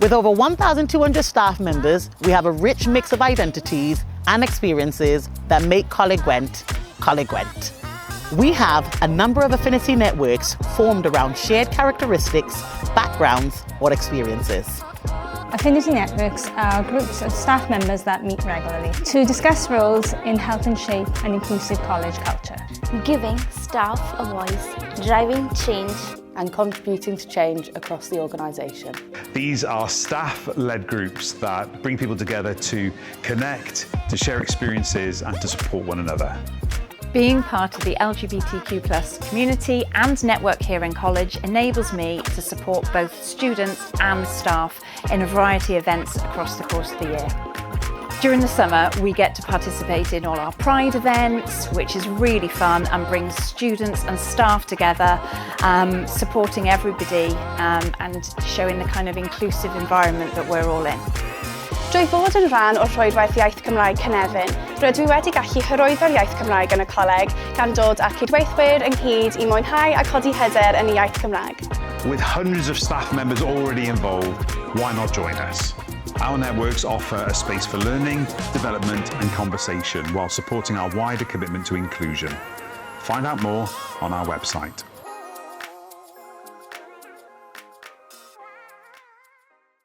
With over 1,200 staff members, we have a rich mix of identities and experiences that make Coleg Gwent, Coleg Gwent. We have a number of affinity networks formed around shared characteristics, backgrounds, or experiences. Affinity networks are groups of staff members that meet regularly to discuss roles in helping shape an inclusive college culture. Giving staff a voice, driving change and contributing to change across the organisation. These are staff-led groups that bring people together to connect, to share experiences and to support one another. Being part of the LGBTQ+ community and network here in college enables me to support both students and staff in a variety of events across the course of the year. During the summer, we get to participate in all our Pride events, which is really fun and brings students and staff together, supporting everybody and showing the kind of inclusive environment that we're all in. Drwy fod yn rhan o'r Rhwydweithiau Cymraeg Cynefin, rydw i wedi gallu hyrwyddo'r iaith Cymraeg yn y coleg gan dod â cydweithwyr ynghyd i mwynhau a codi hyder yn y iaith Cymraeg. With hundreds of staff members already involved, why not join us? Our networks offer a space for learning, development and conversation while supporting our wider commitment to inclusion. Find out more on our website.